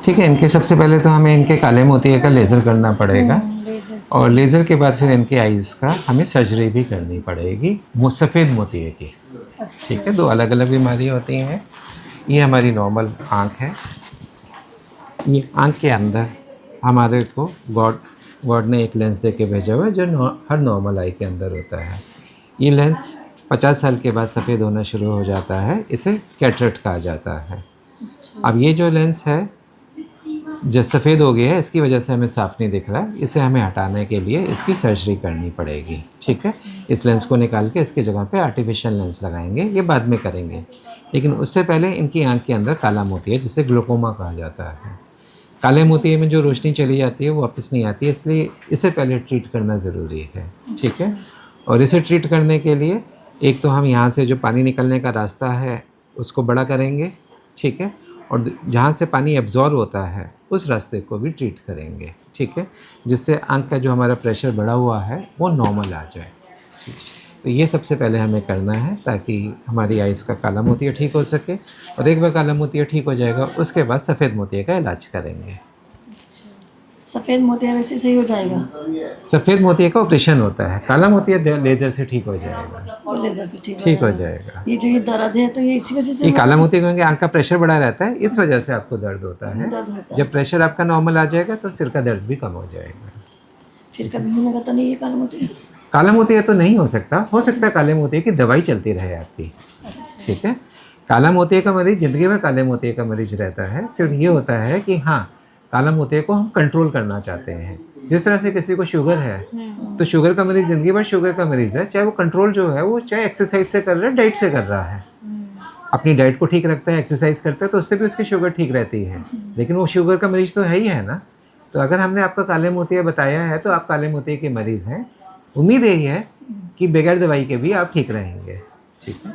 ठीक है, इनके सबसे पहले तो हमें इनके काले मोतिये का लेज़र करना पड़ेगा लेज़र। और लेज़र के बाद फिर इनके आइज़ का हमें सर्जरी भी करनी पड़ेगी सफ़ेद मोतिये की। ठीक है, दो अलग अलग बीमारी होती हैं। ये हमारी नॉर्मल आँख है। ये आँख के अंदर हमारे को गॉड ने एक लेंस दे के भेजा हुआ है जो हर नॉर्मल आई के अंदर होता है। ये लेंस 50 साल के बाद सफ़ेद होना शुरू हो जाता है, इसे कैटरेक्ट कहा जाता है। अब ये जो लेंस है जो सफ़ेद हो गया है, इसकी वजह से हमें साफ़ नहीं दिख रहा है, इसे हमें हटाने के लिए इसकी सर्जरी करनी पड़ेगी। ठीक है, इस लेंस को निकाल के इसकी जगह पे आर्टिफिशियल लेंस लगाएंगे, ये बाद में करेंगे। लेकिन उससे पहले इनकी आँख के अंदर काला मोती है जिसे ग्लूकोमा कहा जाता है। काले मोतिये में जो रोशनी चली जाती है वो वापस नहीं आती है, इसलिए इसे पहले ट्रीट करना ज़रूरी है। ठीक है, और इसे ट्रीट करने के लिए एक तो हम यहाँ से जो पानी निकलने का रास्ता है उसको बड़ा करेंगे। ठीक है, और जहाँ से पानी एब्जॉर्ब होता है उस रास्ते को भी ट्रीट करेंगे। ठीक है, जिससे आँख का जो हमारा प्रेशर बढ़ा हुआ है वो नॉर्मल आ जाए। ठीक, तो ये सबसे पहले हमें करना है ताकि हमारी आइज़ का काला मोतिया ठीक हो सके, और एक बार काला मोतिया ठीक हो जाएगा उसके बाद सफ़ेद मोतिये का इलाज करेंगे। सफ़ेद मोतिया वैसे सही हो जाएगा? सफ़ेद मोतिये का ऑपरेशन होता है, काला मोतिया लेज़र से ठीक हो जाएगा। और लेज़र से ठीक हो जाएगा। ये जो ये दर्द है तो ये इसी वजह से ये काला मोतिया क्योंकि आँख का प्रेशर बढ़ा रहता है, इस वजह से आपको दर्द होता है। दर्द होता है। जब प्रेशर आपका नॉर्मल आ जाएगा तो सिर का दर्द भी कम हो जाएगा। फिर कभी होने का तो नहीं है काला मोतिया? काला मोतिया तो नहीं हो सकता है काले मोतिये की दवाई चलती रहे आपकी। ठीक है, काला मोतिये का मरीज ज़िंदगी भर काले मोतिये का मरीज रहता है। सिर्फ ये होता है कि हाँ, काला मोतिये को हम कंट्रोल करना चाहते हैं। जिस तरह से किसी को शुगर है तो शुगर का मरीज ज़िंदगी भर शुगर का मरीज़ है, चाहे वो कंट्रोल जो है वो चाहे एक्सरसाइज से कर रहा है, डाइट से कर रहा है। अपनी डाइट को ठीक रखता है, एक्सरसाइज करता है, तो उससे भी उसकी शुगर ठीक रहती है। लेकिन वो शुगर का मरीज तो है ही है ना। तो अगर हमने आपका काले मोतिया बताया है तो आप काले मोतिये के मरीज़ हैं। उम्मीद यही है कि बगैर दवाई के भी आप ठीक रहेंगे। ठीक है।